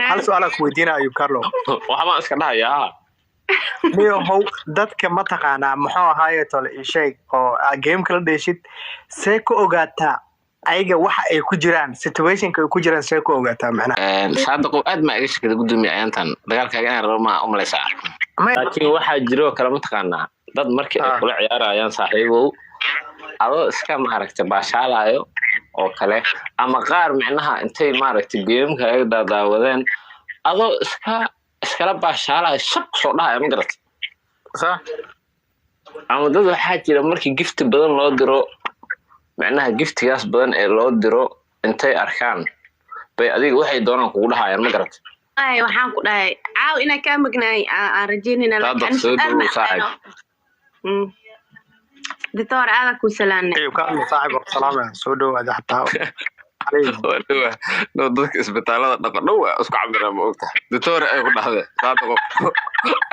hal su'aal ku weydiinayo Carlo waxba iska dhahayaa niyo how dadka ma taqaanaa muxuu ahaayo tole shay oo game kala dheeshid see ku ogaataa ayaga waxa ay ku jiraan situationka ay ku jiraan see ku ogaataa macnaha saadaqo aad ma iga shakada gudoomiye ayantan dagaalkaaga inaan rabo ma umlaysaa laakiin waxaa jiro kala ma taqaanaa dad markii ay kula ciyaarayaan saaxiibow adoo iska maaragtay baashaalayo oo kale ama qaar macnaha intay maaragtay geemka ay daawadeen adoo iskala baashaalayo shaq soo dhahay ma garat sax ama dad waxaa jira markii gift badan loo diro macnaha giftigaas badan ee loo diro intay arkaan bay adiga waxay doonaan kugu dhahayaan ma garat ay waxaan ku dhahay caaw ina ka magnaay aan rajeynina دكتور هذا كوسلان ايوه كان صاحب السلامه سو دhowaad xataa wadwa no dadka isbitaalada dhaqadhow isku cabiraan ma ogtahay doctor ay ku dhaxday saadaqo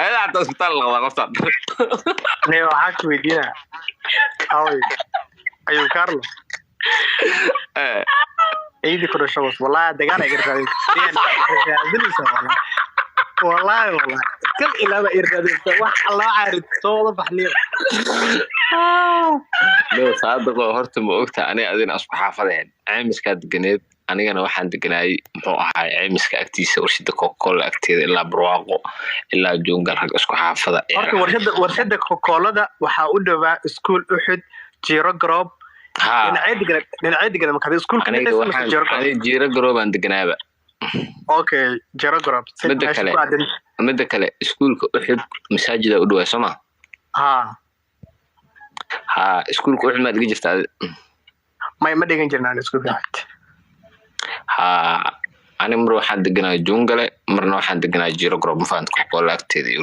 ayada hada isbitaal la qabtaan nee waxa ku weydiina away ayu Carlo ايدي كره شوس والله دغان اي غير والله كل إلا ما يردد wax Allah عارف soo baxliyo loo saadaqo horta ma ogta aniga adina isku xaafadeen caymiska deganeed anigana waxaan deganaay muxuu ahaa caymiska agtiisa warshada Coca-Cola agteeda ilaa barwaaqo ilaa joongal rag isku xaafada horta warshada Coca-Colada waxa u dhawaa school Uhud Jiro Group dhinacay degan marka schoolka Jiro Group aan deganaaba okay Jiro Group mid kale schoolka Uhud masaajida u dhawaa Soma ha iskuulku wuxuu ma dhiga jirtaa ma dhigan jirnaan iskuulka ha ani mar waxaan deganaa jungale marna waxaan deganaa Jiro Group mafaanta Coca-Cola agteeda iyo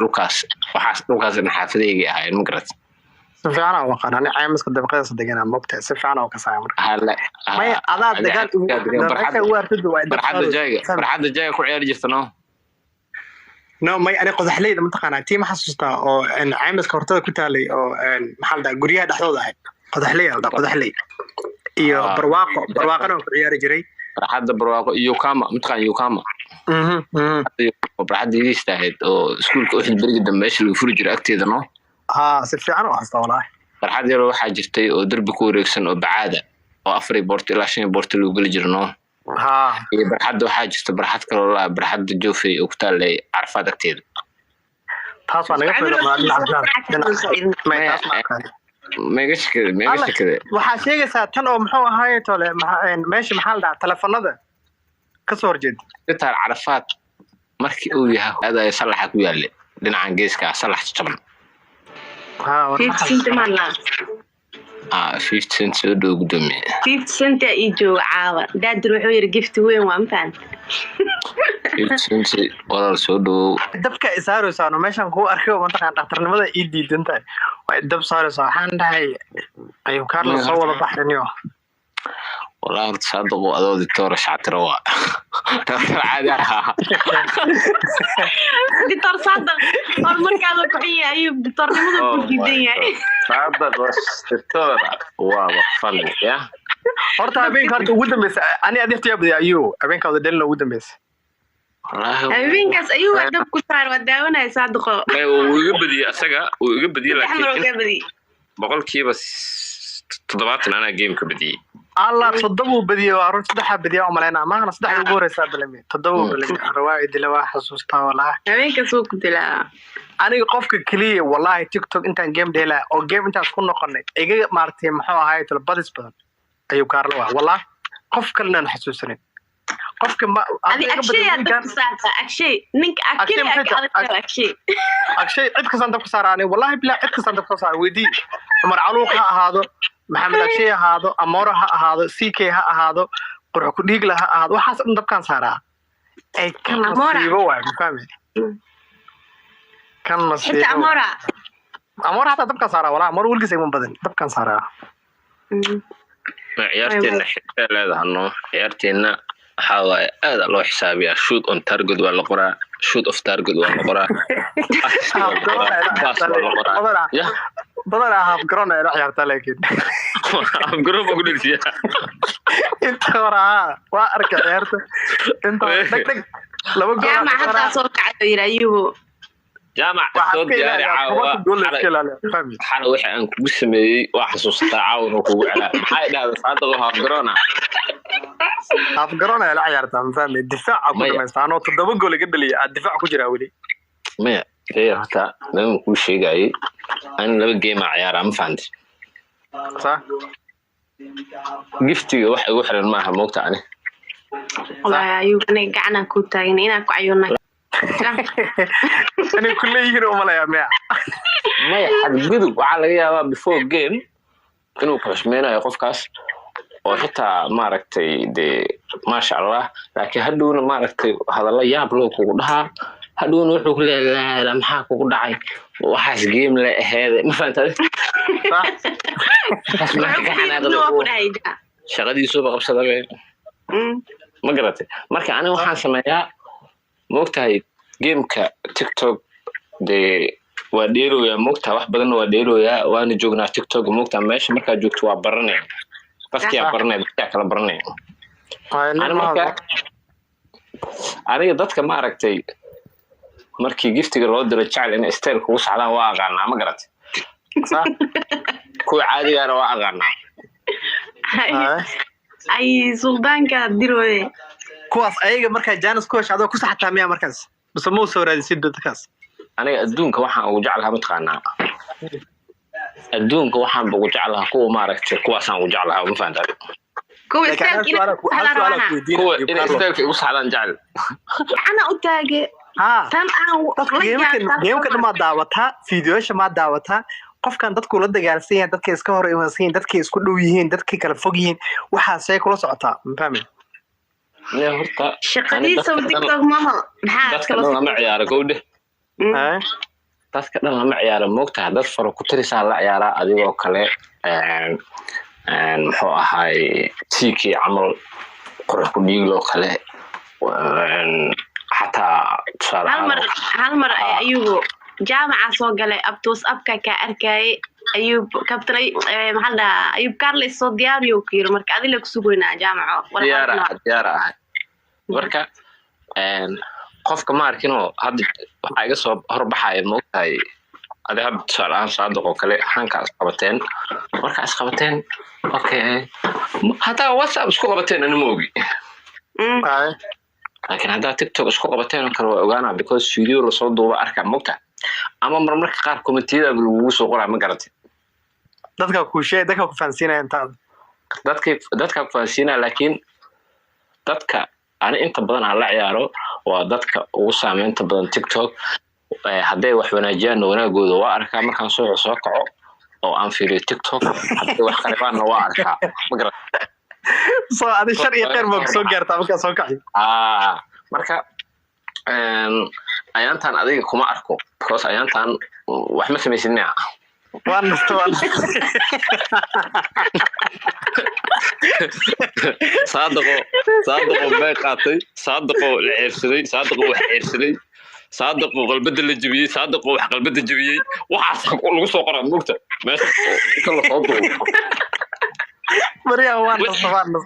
Lucas waxaas in xaafadayga ahay ma garat si fiican oo qanaan caymiska dabaqada deganaa moqtaa si fiican oo ka saamar ma adaa dagaal barxada jaaga ku ciyaar jirtano no may ani qodaxleyda ma taqaanaa tii ma xasuustaa oo caymiska hortada ku taalay oo maxal da guriyaha dhaxdooda ahayd qodaxley iyo barwaaqana ku ciyaari jiray barxada barwaaqo iyo kama mutaqaan iyo kama barxada istaahid oo iskuulka u xilbariga dambeesh lagu furi jiray agteeda no si fiican oo xasuusta walahi barxada yar waxa jirtay oo darbi ku wareegsan oo bacaada oo 4 boort ilaa 5 boort lagu gali jirno iyo barxada waxaa jirta barxad kale oo la barxada Joofay oo ku taalay Arfaad agteeda taas waa naga mega shakada waxa sheegaysaa tan oo muxuu ahaayay tole meesha maxal dhaca telefoonada ka soo horjeed inta Arfaad markii uu yahay aday salax ku yaale dhinacan geeska salax jaban 50 malna 50 cent soo dhow gudoomiye 50 cent ay jooga caawa daadir wuxuu yiri gift weyn waa intaan 50 cent walaal soo dhow dabka isaaraysaano meeshan ku arkayo ma taqaan dhaqtarnimada ii diidantahay way dab saaraysaa waxaan dhahay ayu Carlo soo wada baxraniyo والله تصدق أدو دكتور شاطر عادي دكتور صدق المركز كحية أيوب دكتور ماذا جديا صدق دكتور وفن يا horta habeenkaas ugu dambeysay ani adeertay abdi ayuu habeenkaas dhalin ugu dambeysay habeenkaas ayuu dab ku saar wadaawanay saadaqo uu iga badiyay asaga uu iga badiyay laakiin boqolkiiba 70 ana game ka badiyay الله صدقوا بدي وأروح صدحها بدي أعمل أنا ما أنا صدح الجورة سابلمي صدقوا بالله روايد اللي واحد حسوستها والله أمين كسوق دلا أنا قفك كلية والله تيك توك أنت جيم ديلا أو جيم أنت تكون نقلني إيجي مارتي محوا هاي تلبادس بدن أيو كارلوا والله قفك لنا نحسوسني قفك ما هذه أشياء أشياء نك أشياء عد كسان تبصراني والله بلا عد كسان تبصر ودي مر علوقها هذا محمد أكشي هذا أمورها هذا سيكي هذا قرح كديق لها هذا وحاسب إن دبكان سارة أي كان مصيبة واحد فاهمة كان مصيبة حتى أمورها حتى دبكان سارة ولا أمور ولقي سيمون بدن دبكان سارة عيارتين حتى لا هنو عيارتين حاول هذا لو حسابي شوت اون تارجت ولا قرا شوت اوف تارجت ولا قرا بدل هاف جرون انا عيارته لكن هاف جرون بقول لك انت ورا وارك عيارته انت laba gool jaamac hadda soo kacay ayuu jaamac soo diyaari caawa xana waxa aan kugu sameeyay waa xasuustaa caawa kugu celaa maxay dhahdaa saadaqa haaf garona la ciyaarta ma fahmi difaaca ku dhamaystaano 7 gool iga dhaliya difaac ku jira wali maya hata ma ku sheegay aan laba game ciyaara ma fahanti صح giftiga wax ugu xiran maaha moogta ani wallahi ayuu inay gacana ku taagin inaa ku cayuna ani kulli yiro malaya maya xadgudub waxa laga yaabaa before game inuu kashmeeyo qofkaas oo xitaa maaragtay de ma sha Allah laakiin hadhoona maaragtay hadalla yaab loo kugu dhahaa hadhoona wuxuu ku leeyahay maxaa kugu dhacay waxaas game la aheed ma fahantaad shaqadiisu ba qabsaday ma garatay marka ani waxaan sameeyaa moogtahay gameka TikTok de waa dheerooyaa moogtaa wax badan waa dheerooyaa waana joognaa TikTok moogtaa meesha markaa joogto waa baranay dadkii baranay dadka kala baranay aniga dadka ma aragtay markii giftiga loo diro jacayl in style kugu socdaan waa aqaanaa ma garatay kuwa caadiga ah waa aqaanaa ay suldaanka dirooye kuwaas ayaga markaa Janus ku heshaado ku saxtaa miya markaas bas ma soo raadisay dadkaas aniga adduunka waxaan ugu jeclahay ma taqaanaa adduunka waxaan ugu jeclahay kuwa ma aragtay kuwaasaan ugu jeclahay ma fahantaad kuwa in style ugu socdaan jacayl ana u taage tan aan geemka ma daawata fiidiyoosha ma daawata qofkan dadku la dagaalsan yahay dadka iska hor imansan dadka isku dhow yihiin dadka kala fog yihiin waxa say kula socotaa ma fahmin ne horta shaqadiisa TikTok mama maxaa kala ma ciyaaro gowde dadka dhan lama ciyaaro moogtaa dad faro ku tirisaa la ciyaara adigoo kale muxuu ahay tiiki camal qurux ku dhiiglo kale حتى هل مر أيوب جامعة صوغلة أبتوس أبكا كأركاي أيوب كابتري محل أيوب كارلس صو دياريو كيرو مركا أذي لك سوغونا جامعة ديارة مركا قفك ما أركينو هاد حاجة صوب هربحاي موقتاي هذا هاد سؤالان صادقو كلي حانكا أسقبتين مركا أسقبتين أوكي حتى واتساب أسقبتين أنا موغي لكن هذا تيك توك اسكو قبتين كانوا اوغانا because video la soo duuba arka moogta ama marmarka qaar commentida lagu soo qoraa ma garatay dadka ku sheey dadka ku faansiinay inta dadka ku faansiinay laakiin dadka ana inta badan aan la ciyaaro waa dadka ugu saameynta badan TikTok haday wax wanaajiyaan wanaagooda waa arka markaan soo kaco oo aan fiiriyo TikTok haday wax qaribaan waa arka ma garatay soo adi sharci qeyr ma soo gaartaa marka soo kacay marka ayaantan adiga kuma arko because ayaantan wax ma sameysnaa waan naftaan صادقو bay qaatay صادقو la ceersaday صادقو wax ceersaday صادقو qalbada la jabiyay صادقو wax qalbada jabiyay waxaas lagu soo qoraa mugta meesha kala soo duubo مريا وان نصوان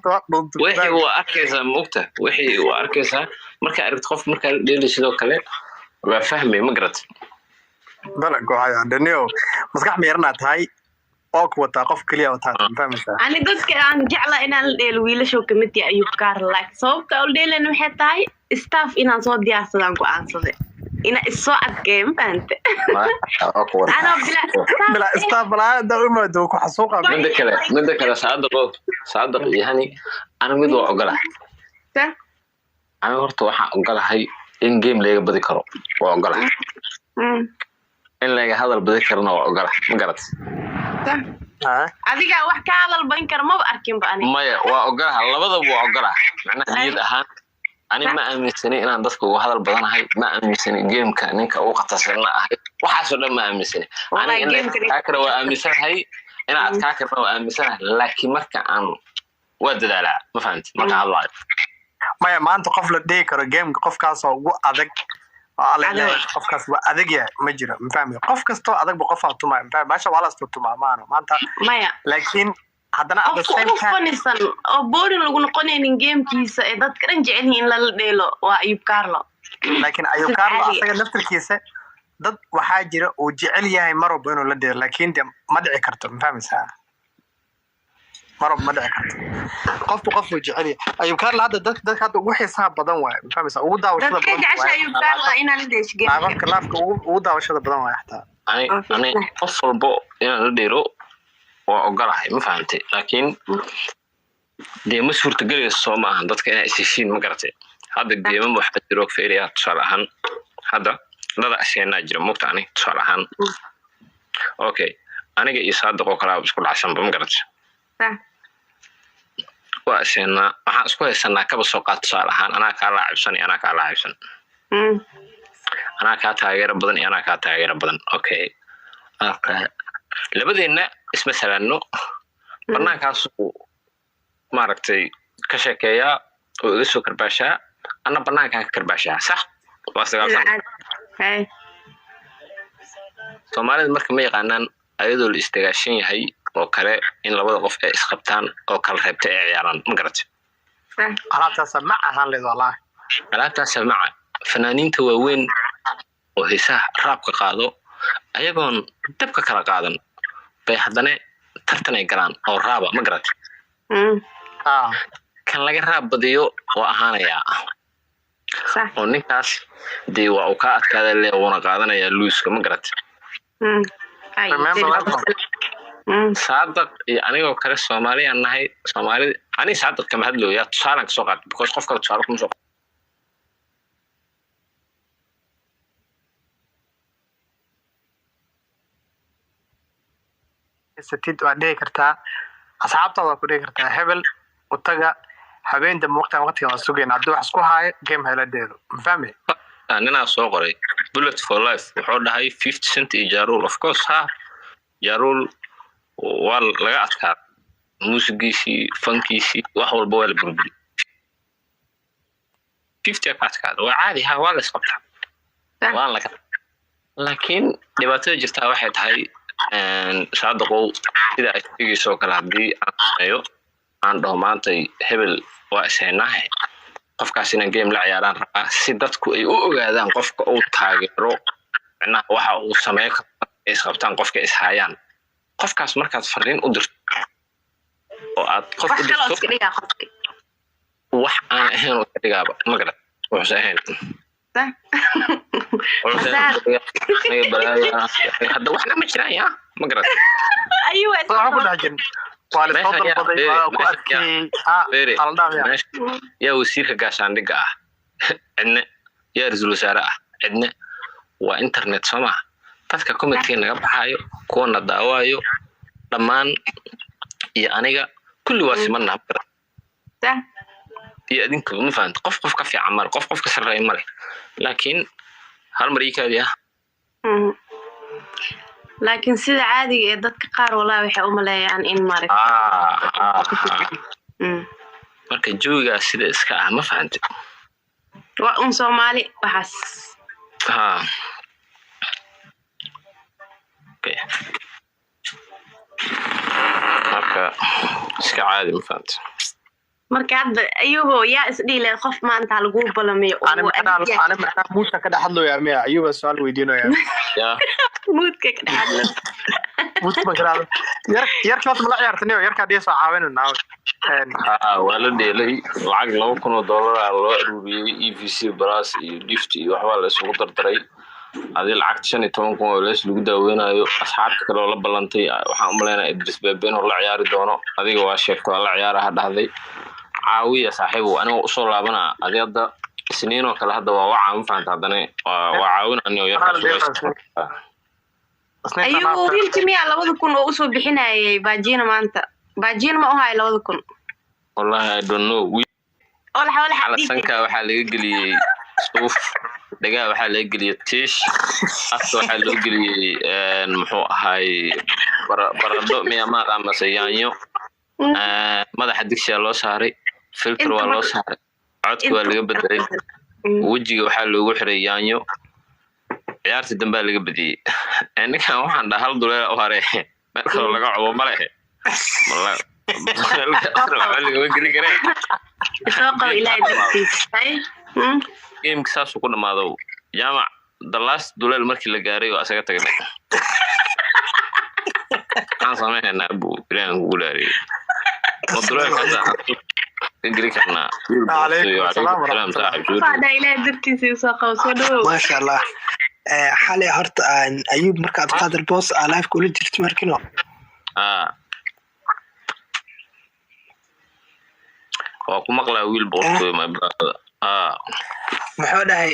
وحي هو أركيسا مقطع وحي هو أركيسا مركا أركت خوف مركا ليلي شدو كله وفهمي مقرت بلا قوهاي عندنيو مسكح ميرنا تاي أوك وطاقف كليا وطاقف فهمسا أنا قلت كأن جعلا إنا الويلة شو كمتي أيوب كارلاك صوب تقول لي لأنه حتى استاف إنا صوت دي أصدام كو أنصدي إنا الصوت جيم فهمت أنا بلا استاف بلا دائما دوك حسوقة من ذكر صادق يعني أنا مدو عقله أنا هرت واحد عقله هاي إن جيم ليه بدي كرو وعقله إن ليه هذا بدي كرنا وعقله مقرت أديك واحد كهذا البنكر ما بأركين بأني ما وعقله الله بدو وعقله معناه يد أهان أنا ما أمن سنة أنا ضدك وهذا البدن هاي ما أمن سنة جيم كأنك وقت سنة هاي وحصل ما أمن سنة أنا إن أكره وأمن سنة هاي أنا أتكاكر وأمن سنة لكن مركا عن ودد لا ما فهمت مركا الله ما أنت قفل الديكر جيم قف كاس وأذك على قف كاس وأذك يا مجرى ما فهمي قف كاس تو أذك بقفها توما ما فاهم باش ولا استو توما ما أنت ما لكن haddana at the same time funisan oo boring lagu noqonaynin gamekiisa ee dadka dhan jecel yihiin la dheelo waa Ayub Carlo laakiin Ayub Carlo asaga naftirkiisa dad waxaa jira oo jecel yahay marba inuu la dheelo laakiin ma dhici karto ma fahmaysaa marba ma dhici karto qofku jecel yahay Ayub Carlo hadda dadka hadda ugu xiisaha badan waay ma fahmaysaa ugu daawashada badan dadka jecel Ayub Carlo inaan la dheesh game laafka ugu daawashada badan waay xataa ani qof walbo inaan la dheelo waa ogolahay ma fahantay laakiin dee ma suurtagelayso soo maahan dadka inay isishiin ma garatay hadda geemam waxaa jiro feeriya tusaale ahaan hadda dada asheenaa jira mugta ani tusaale ahaan okay aniga iyo saadaqoo kalaa isku dhacsanba ma garatay waa asheenaa waxaan isku haysanaa kaba soo qaad tusaale ahaan anaa kaa laacibsan iyo anaa kaa laacibsan anaa kaa taageero badan iyo anaa kaa taageero badan okay labadeenna isma salaano barnaankaas maaragtay ka sheekeeyaa oo iga soo karbaashaa anna barnaankaa ka karbaashaa sax waa sagaalsan soomaalida marka ma yaqaanaan ayadoo la istagaashan yahay oo kale in labada qof ay isqabtaan oo kala reebta ay ciyaaraan ma garatay alaabtaas ma ahaan leed wallahi alaabtaas maca fanaaniinta waaweyn oo heesaha raabka qaado ayagoon dabka kala qaadan bay haddana tartan ay galaan oo raaba ma garatay kan laga raab badiyo oo ahaanayaa oo ninkaas dee waa uu kaa adkaada le uuna qaadanayaa luuska ma garatay saadaq iyo anigoo kale soomaaliyaan nahay soomaalida ani saadaq kama hadlooyaa tusaalan ka soo qaad because qof kale tusaale kuma soo satid waa dhihi kartaa asxaabtaada waa ku dhihi kartaa hebel utaga habeenta waqtiga waa sugayna haddii wax isku haayo game hayla dheelo ma fahmay ninaa soo qoray bullet for life wuxuu dhahay 50 cent iyo jaarul of course ha jaarul waa laga adkaa muusigiisii fankiisii wax walba waa la burburi 50 ka adkaada waa caadi ha waa la isqabtaa waan laga laakiin dhibaatada jirtaa waxay tahay saadaqow sida ay tigayso kala hadii aan dhaho maantay hebel waa iseenahay qofkaas inaan game la ciyaaraan rabaa si dadku ay u ogaadaan qofka uu taageero macnaha waxa uu sameeyo ay isqabtaan qofka ishaayaan qofkaas markaad fariin u dirto oo aad qof u dirto wax aan ahayn oo dhigaaba ma garad wuxuu ahayn hadda waxna ma jiraan yaa ma garad ayuu waxaa ku dhaxjin yaa wasiirka gaashaandhigga ah cidne yaa ra-iisul wasaare ah cidne waa internet soo maha dadka commentki naga baxaayo kuwana daawaayo dhammaan iyo aniga kulli waa simanna iyo adinka ma fahanta qof ka fiican male qof ka sarreeya male laakiin hal mar ii kaadi ah laakiin sida caadiga ee dadka qaar walaa waxay u maleeyaan in marka joogaas sida iska ah ma fahantay waa Soomaali waxaas okay marka iska caadi ma fahantay marka hadda ayubo yaa isdhiilay qof maanta lagu balamiyo ana muudka ka dhaxadlooyaa miya ayuba su'aal weydiinaya muudka ka dhaxadlo muudka ka dhaxadlo yarka wad ma ciyaartaniyo yarka dhii soo caawinayna waa la dheelay lacag $2,000 loo ururiyay EVC Plus iyo gift iyo waxba la isugu dardaray adii lacag 15,000 oo lees lagu daaweynayo asxaabta kale oo la balantay waxaan u maleynayaa Idris Beben oo la ciyaari doono adiga waa sheegtay la ciyaaraha dhahday caawiya saaxiibo aniga u soo laabana adiyada isniinoo kale hadda waa waxa ma faanta hadana waa caawinayno yarka ayuu wiilkii miyaa 2,000 oo u soo bixinayay baajina maanta baajina ma u hay 2,000 wallahi I don't know wala sanka waxa laga geliyay suuf dhagaa waxa laga geliyay tiish afka waxa loo geliyay muxuu ahay barado miya ma qaamasay yaanyo madaxa digsiga loo saaray filter waa loo saaray codka waa laga bedelay wajiga waxa loogu xiray yaanyo ciyaarta dambe laga badiyay ninkan waxaan $1 u hare marka laga cubo ma lehe سوق إلى دكتي game كساس وكنا ما ذو جامع the last دولار مركي لجاري وأسيق تقدر أنا سامع أنا أبو إلين غولاري والدولار كذا إنجليز كنا عليكم السلام ورحمة الله بعد إلى دكتي سوق وصلوا ما شاء الله حالي هرت أيوب مركز قادر بوس لايف كل جرت مركنه وأكو مقلة ويل بوس ما بعد muxuu dhahay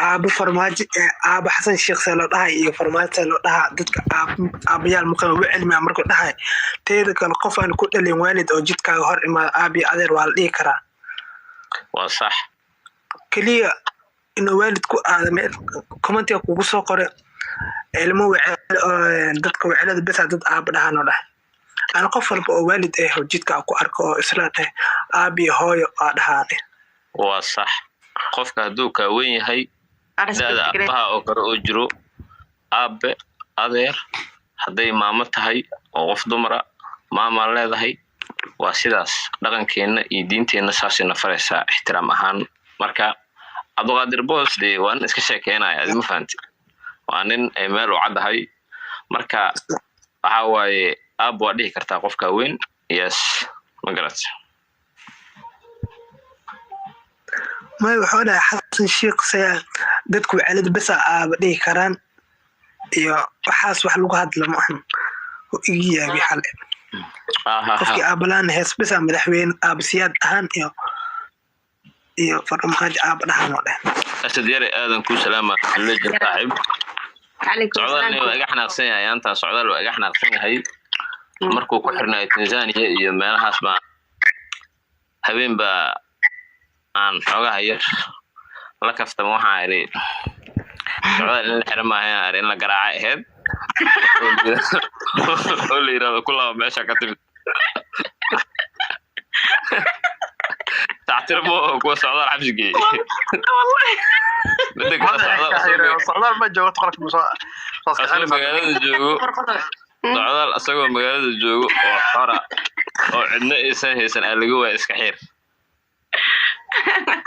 aabo farmaajo aabo xasan sheekh salo dhahay iyo farmaajo salo dhaha dadka aabayaal muqal ugu cilmi markuu dhahay teeda kale qof aan ku dhalin waalid oo jidkaaga hor imaado aabi adeer waa la dhigi karaa waa sax kaliya inuu waalid ku aadamay commentiga kugu soo qore ilmo wacel dadka wacelada bas dad aabo dhahan oo dhahay ana qof walba oo waalid ah oo jidkaaga ku arko oo isla dhahay aabi hooyo dhahaade waa sax qofka haduu ka weyn yahay dada abaha oo kale oo jiro aabe adeer haday maamo tahay oo qof dumara maama leedahay waa sidaas dhaqankeena iyo diinteena saasina faraysa ixtiraam ahaan marka Abdulqaadir boos de waan iska sheekeynaya adima fahanti waa nin meel u cadahay marka waxa waaye aab waa dhihi kartaa qofka weyn yes magarat ما وحنا حسن شيخ سيا dadku wacalad bas aaba dhigi karaan iyo waxaas wax lagu hadlo ma ahan oo igiyabi xal qofkii aabalaan hees bas madaxweyne aabsiyaad ahaan iyo farmaajo aaba dhahan oo dhan asad yare aadan ku salaama leeyahay saaxib عليكم السلام waa iga xanaaqsan yahay anta socdaal waa iga xanaaqsan yahay markuu ku xirnaa Tanzania iyo meelahaas ma habeen ba aan xogaha yar la kaftamo waxa ay socdaal in xirmaahay in la garaaca aheed oo leeyahay kulaa meesha ka timid تعترفوا كو سعودال حبسكي والله بدك سعودال ما جوت قرك أصلا مقالة جوجو سعودال أصلا مقالة جوجو وحرة وعندنا إنسان هيسن اللي جوا إسكحير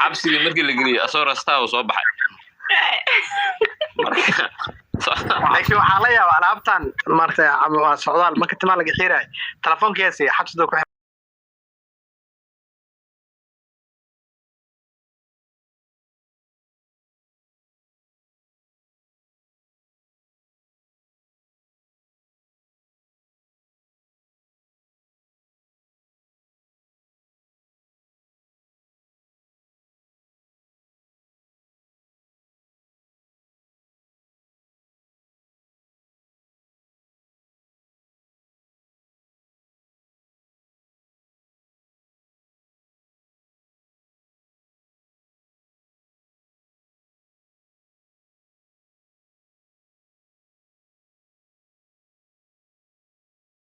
حبسكي مركي اللي جري أصور أستاء وصباح لكن وحاليا وألعبتان مرتين سعودال ما كنت مالك خيرة تلفون كيسي حبس دوك